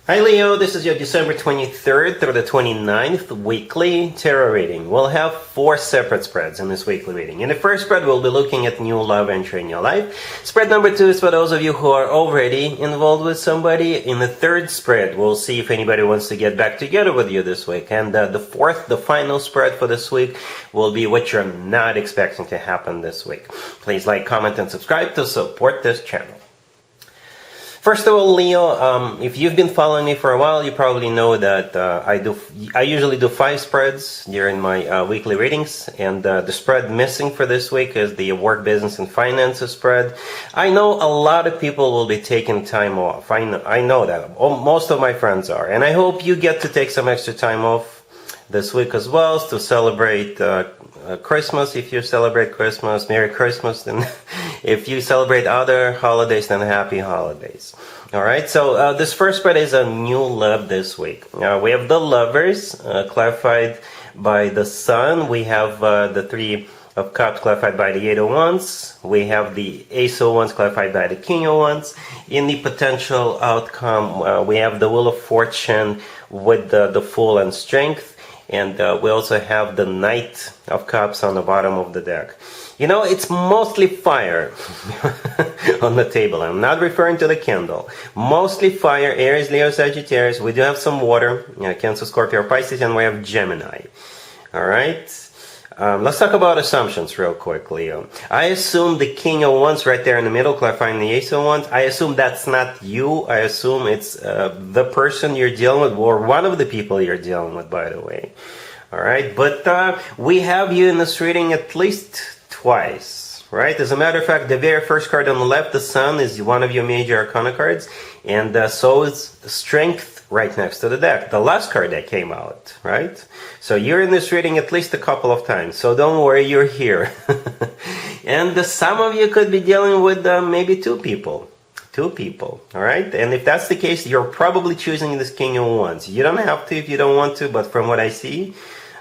Hi Leo, this is your December 23rd through the 29th weekly tarot reading. We'll have 4 separate spreads in this weekly reading. In the first spread, we'll be looking at new love entering your life. Spread number 2 is for those of you who are already involved with somebody. In the third spread, we'll see if anybody wants to get back together with you this week. And the fourth, the final spread for this week, will be what you're not expecting to happen this week. Please like, comment, and subscribe to support this channel. First of all, Leo, if you've been following me for a while, you probably know that I usually do 5 spreads during my weekly readings, and the spread missing for this week is the work, business, and finances spread. I know a lot of people will be taking time off. I know that. Most of my friends are, and I hope you get to take some extra time off this week as well to celebrate Christmas. If you celebrate Christmas, Merry Christmas, and if you celebrate other holidays, then Happy Holidays. Alright, so this first spread is a new love this week. We have the Lovers, clarified by the Sun. We have the 3 of Cups clarified by the 8 of Wands. We have the Ace of Wands clarified by the King of Wands. In the potential outcome, we have the Wheel of Fortune with the Fool and Strength. And we also have the Knight of Cups on the bottom of the deck. You know, it's mostly fire on the table. I'm not referring to the candle. Mostly fire, Aries, Leo, Sagittarius. We do have some water, Cancer, Scorpio, Pisces, and we have Gemini. All right. Let's talk about assumptions real quick, Leo. I assume the King of Wands right there in the middle, clarifying the Ace of Wands. I assume that's not you. I assume it's the person you're dealing with, or one of the people you're dealing with, by the way. All right, but we have you in this reading at least twice, right? As a matter of fact, the very first card on the left, the Sun, is one of your major arcana cards, and so is Strength right next to the deck, the last card that came out, right? So you're in this reading at least a couple of times, so don't worry, you're here. And some of you could be dealing with maybe 2 people. 2 people, all right? And if that's the case, you're probably choosing this King of Wands. You don't have to if you don't want to, but from what I see,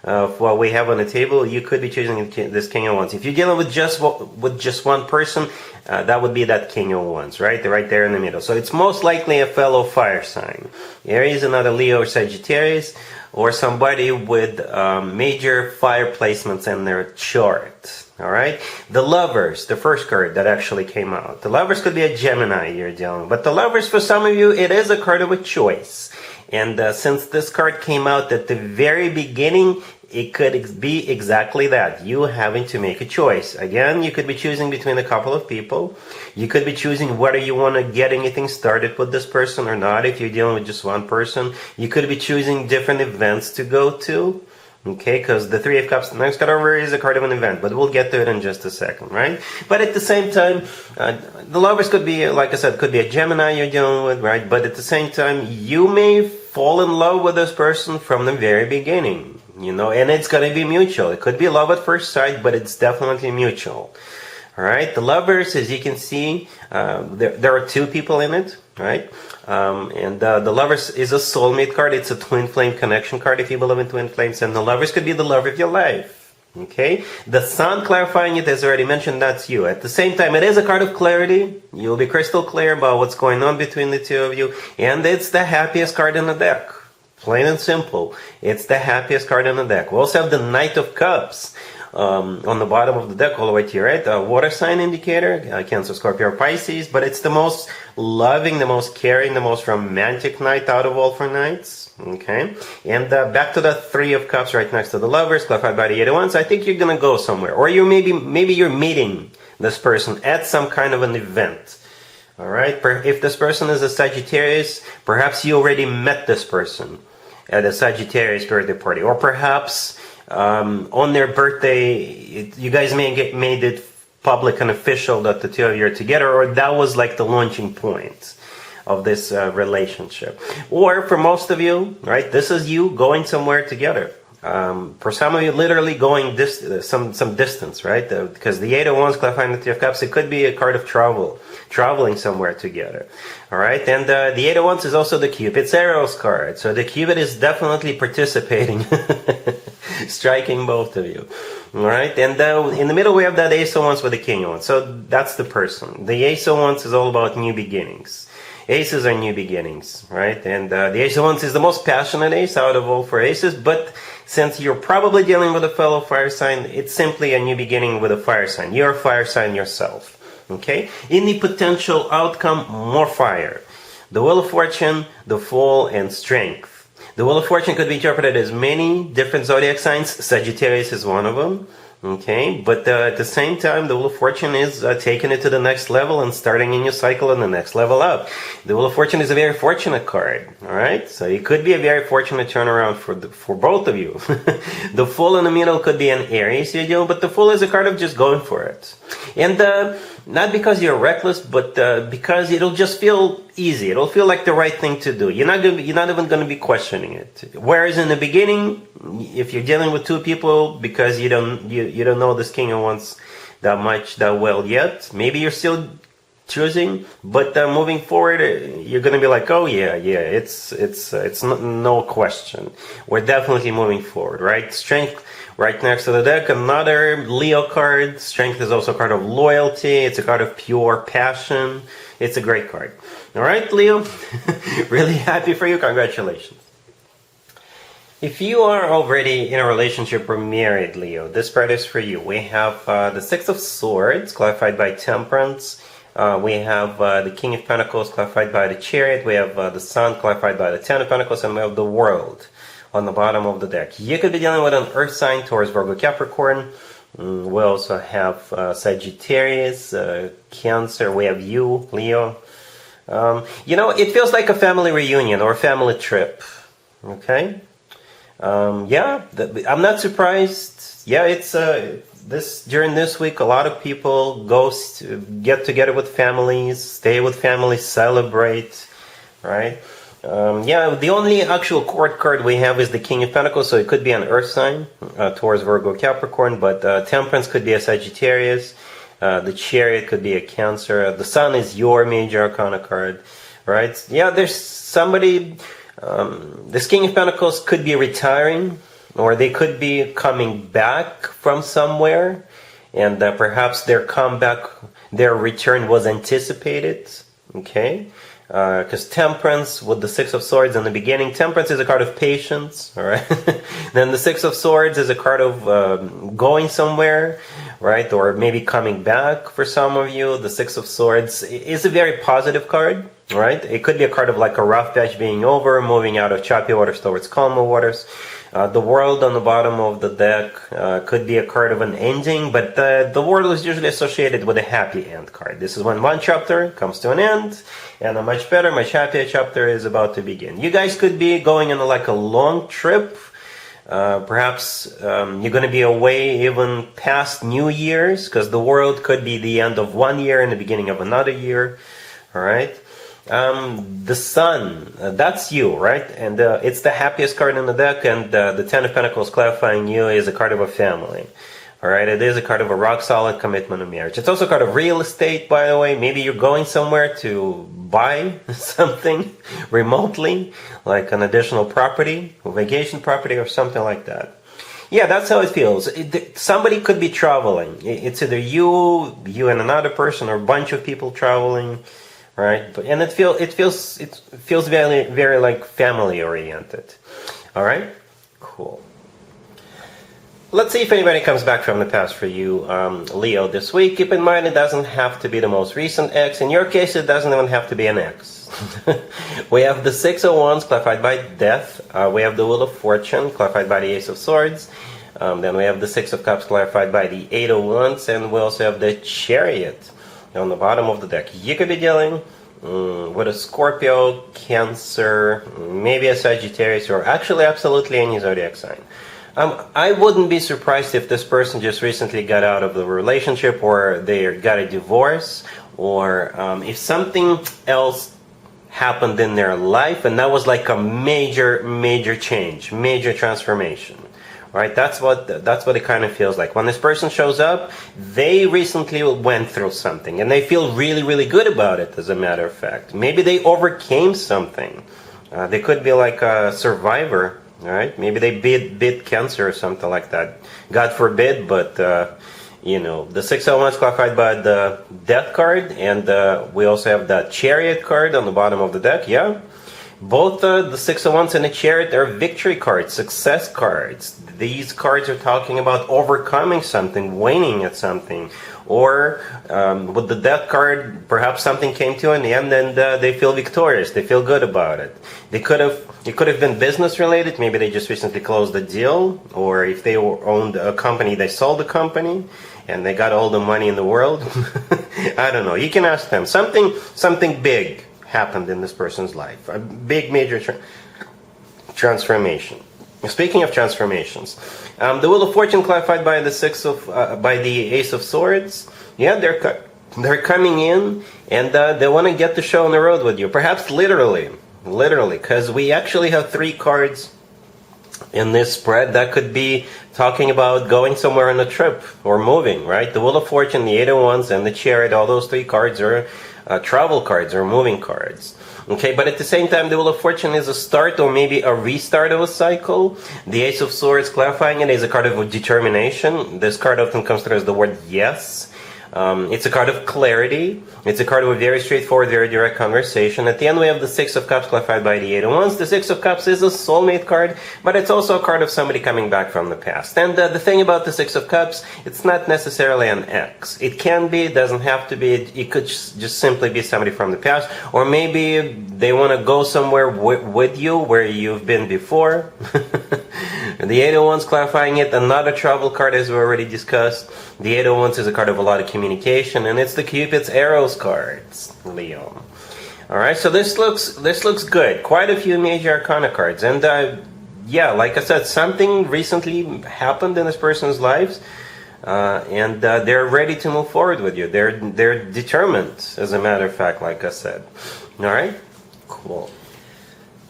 what we have on the table, you could be choosing this King of Wands. If you're dealing with just one person, that would be that King of Wands, right? Right there in the middle. So it's most likely a fellow fire sign. Aries, another Leo or Sagittarius, or somebody with major fire placements in their chart. All right? The Lovers, the first card that actually came out. The Lovers could be a Gemini you're dealing with. But the Lovers, for some of you, it is a card of a choice. And since this card came out at the very beginning, it could be exactly that. You having to make a choice. Again, you could be choosing between a couple of people. You could be choosing whether you want to get anything started with this person or not if you're dealing with just one person. You could be choosing different events to go to. Okay, because the 3 of Cups, the next card over is a card of an event, but we'll get to it in just a second, right? But at the same time, the Lovers could be, like I said, could be a Gemini you're dealing with, right? But at the same time, you may fall in love with this person from the very beginning, you know, and it's going to be mutual. It could be love at first sight, but it's definitely mutual. All right, the Lovers, as you can see, there are 2 people in it, right? And the Lovers is a soulmate card. It's a twin flame connection card if you believe in twin flames. And the Lovers could be the love of your life. Okay? The Sun clarifying it, as already mentioned, that's you. At the same time, it is a card of clarity. You'll be crystal clear about what's going on between the 2 of you. And it's the happiest card in the deck. Plain and simple. It's the happiest card in the deck. We also have the Knight of Cups. On the bottom of the deck all the way to your right, a water sign indicator, Cancer, Scorpio, Pisces, but it's the most loving, the most caring, the most romantic Knight out of all 4 Knights. Okay, and back to the 3 of Cups right next to the Lovers, clarified by the 8 of Wands. I think you're gonna go somewhere, or you maybe you're meeting this person at some kind of an event. All right, if this person is a Sagittarius, perhaps you already met this person at a Sagittarius birthday party, or perhaps on their birthday, you guys made it public and official that the 2 of you are together, or that was like the launching point of this relationship. Or for most of you, right, this is you going somewhere together. For some of you, literally going some distance, right? Because the 8 of Wands clarifying the 3 of Cups, it could be a card of traveling somewhere together. All right, and the 8 of Wands is also the Cupid's arrows card. So the Cupid is definitely participating, striking both of you. All right, and in the middle we have that Ace of Wands with the King of Wands. So that's the person. The Ace of Wands is all about new beginnings. Aces are new beginnings, right? And the Ace of Wands is the most passionate ace out of all four aces, but since you're probably dealing with a fellow fire sign, it's simply a new beginning with a fire sign. You're a fire sign yourself, okay? In the potential outcome, more fire. The Wheel of Fortune, the Fool, and Strength. The Wheel of Fortune could be interpreted as many different zodiac signs. Sagittarius is one of them. Okay, but at the same time, the Wheel of Fortune is taking it to the next level and starting a new cycle and the next level up. The Wheel of Fortune is a very fortunate card, all right? So it could be a very fortunate turnaround for both of you. The Fool in the middle could be an Aries you do, but the Fool is a card of just going for it. And not because you're reckless, but because it'll just feel easy. It'll feel like the right thing to do. You're not even going to be questioning it. Whereas in the beginning, if you're dealing with two people because you don't know this King of Wands that well yet, maybe you're still choosing, but moving forward, you're going to be like, oh yeah, it's no question. We're definitely moving forward, right? Strength. Right next to the deck, another Leo card. Strength is also a card of loyalty. It's a card of pure passion. It's a great card. All right, Leo? Really happy for you. Congratulations. If you are already in a relationship or married, Leo, this spread is for you. We have the Six of Swords, clarified by Temperance. We have the King of Pentacles, clarified by the Chariot. We have the Sun, clarified by the Ten of Pentacles. And we have the World on the bottom of the deck. You could be dealing with an Earth sign, Taurus, Virgo, Capricorn. We also have Sagittarius, Cancer. We have you, Leo. It feels like a family reunion or a family trip. Okay? I'm not surprised. Yeah, it's during this week, a lot of people get together with families, stay with families, celebrate, right? The only actual court card we have is the King of Pentacles, so it could be an Earth sign, Taurus, Virgo, Capricorn, but Temperance could be a Sagittarius, the Chariot could be a Cancer, the Sun is your major arcana card, right? Yeah, there's somebody, this King of Pentacles could be retiring, or they could be coming back from somewhere, and perhaps their return was anticipated, okay? Because Temperance, with the Six of Swords in the beginning, Temperance is a card of patience, all right? Then the Six of Swords is a card of going somewhere, right? Or maybe coming back for some of you. The Six of Swords is a very positive card, right? It could be a card of like a rough patch being over, moving out of choppy waters towards calmer waters. The World on the bottom of the deck could be a card of an ending, but the World is usually associated with a happy end card. This is when one chapter comes to an end, and a much better, much happier chapter is about to begin. You guys could be going on like a long trip. Perhaps you're going to be away even past New Year's, because the World could be the end of one year and the beginning of another year. All right. The Sun, that's you, right? And it's the happiest card in the deck, and the Ten of Pentacles clarifying you is a card of a family. All right, it is a card of a rock-solid commitment of marriage. It's also a card of real estate, by the way. Maybe you're going somewhere to buy something remotely, like an additional property, a vacation property or something like that. Yeah, that's how it feels. Somebody could be traveling. It's either you and another person, or a bunch of people traveling, right? And it feels very, very like family oriented. All right, cool. Let's see if anybody comes back from the past for you, Leo, this week. Keep in mind, it doesn't have to be the most recent ex. In your case, it doesn't even have to be an ex. We have the Six of Wands, clarified by Death. We have the Wheel of Fortune, clarified by the Ace of Swords. Then we have the Six of Cups, clarified by the Eight of Wands. And we also have the Chariot on the bottom of the deck. You could be dealing with a Scorpio, Cancer, maybe a Sagittarius, or actually absolutely any zodiac sign. I wouldn't be surprised if this person just recently got out of the relationship, or they got a divorce, or if something else happened in their life, and that was like a major change, major transformation. Right? That's what it kind of feels like. When this person shows up, they recently went through something, and they feel really, really good about it, as a matter of fact. Maybe they overcame something. They could be like a survivor. Right? Maybe they beat cancer or something like that. God forbid, but The Six of Wands clarified by the Death card, and we also have the Chariot card on the bottom of the deck. Yeah, both the Six of Wands and the Chariot are victory cards, success cards. These cards are talking about overcoming something, winning at something. Or with the Death card, perhaps something came to an end and they feel victorious. They feel good about it. It could have been business related. Maybe they just recently closed a deal, or if they owned a company, they sold the company and they got all the money in the world. I don't know. You can ask them. Something big happened in this person's life. A big major transformation. Speaking of transformations, the Wheel of Fortune clarified by the Ace of Swords. Yeah, they're coming in, and they want to get the show on the road with you. Perhaps literally, because we actually have 3 cards in this spread that could be talking about going somewhere on a trip or moving. Right? The Wheel of Fortune, the 8 of Wands, and the Chariot. All those 3 cards are travel cards or moving cards. Okay, but at the same time, the Wheel of Fortune is a start or maybe a restart of a cycle. The Ace of Swords, clarifying it, is a card of determination. This card often comes through as the word yes. It's a card of clarity. It's a card of a very straightforward, very direct conversation. At the end, we have the Six of Cups clarified by the 8 of Wands. The Six of Cups is a soulmate card, but it's also a card of somebody coming back from the past. And the thing about the Six of Cups, it's not necessarily an ex. It can be, it doesn't have to be. It could just simply be somebody from the past. Or maybe they want to go somewhere with you where you've been before. The 8 of Wands clarifying it, another travel card as we already discussed. The 8 of Wands is a card of a lot of communication, and it's the Cupid's arrows cards, Leo. Alright, so this looks good. Quite a few major arcana cards. And yeah, like I said, something recently happened in this person's lives, and they're ready to move forward with you. They're determined, as a matter of fact, like I said. Alright? Cool.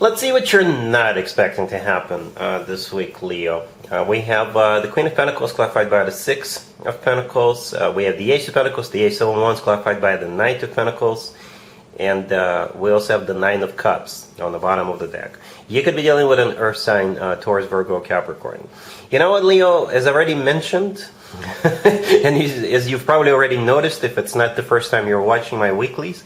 Let's see what you're not expecting to happen this week, Leo. We have the Queen of Pentacles clarified by the Six of Pentacles. We have the Ace of Pentacles, the Ace of Wands clarified by the Knight of Pentacles. And we also have the Nine of Cups on the bottom of the deck. You could be dealing with an Earth sign, Taurus, Virgo, Capricorn. You know what, Leo, as I already mentioned, and as you've probably already noticed if it's not the first time you're watching my weeklies,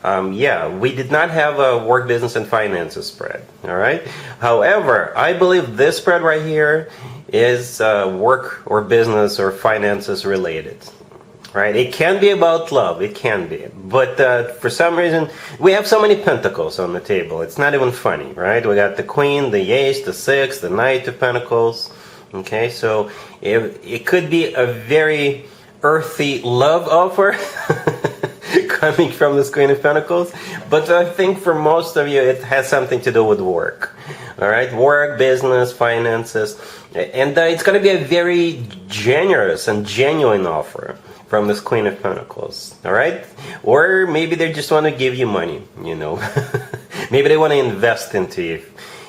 yeah, we did not have a work, business, and finances spread. All right. However, I believe this spread right here is work or business or finances related. Right? It can be about love. It can be. But for some reason, we have so many pentacles on the table. It's not even funny, right? We got the Queen, the Ace, the Six, the Knight of Pentacles. Okay, so it could be a very earthy love offer. Coming from this Queen of Pentacles, but I think for most of you it has something to do with work. All right, work, business, finances, and it's going to be a very generous and genuine offer from this Queen of Pentacles. All right, or maybe they just want to give you money. Maybe they want to invest into you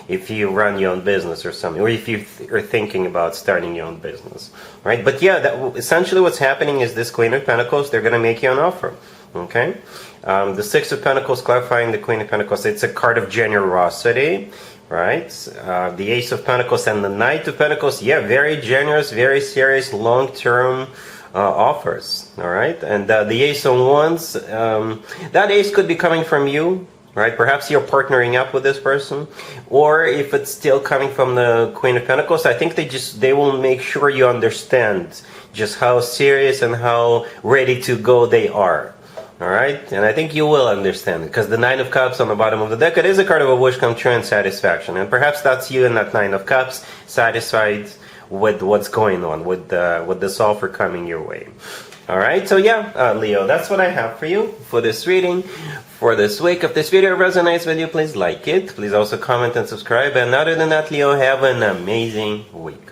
if you run your own business or something, or if you are thinking about starting your own business. Right, but yeah, essentially what's happening is this Queen of Pentacles, they're going to make you an offer. Okay, the Six of Pentacles clarifying the Queen of Pentacles. It's a card of generosity, right? The Ace of Pentacles and the Knight of Pentacles. Yeah, very generous, very serious, long-term offers. All right, and the Ace of Wands. That Ace could be coming from you, right? Perhaps you're partnering up with this person, or if it's still coming from the Queen of Pentacles, I think they will make sure you understand just how serious and how ready to go they are. All right, and I think you will understand it, because the Nine of Cups on the bottom of the deck, it is a card of a wish come true and satisfaction, and perhaps that's you in that Nine of Cups, satisfied with what's going on, with this offer coming your way. All right, so yeah, Leo, that's what I have for you for this reading for this week. If this video resonates with you, please like it. Please also comment and subscribe. And other than that, Leo, have an amazing week.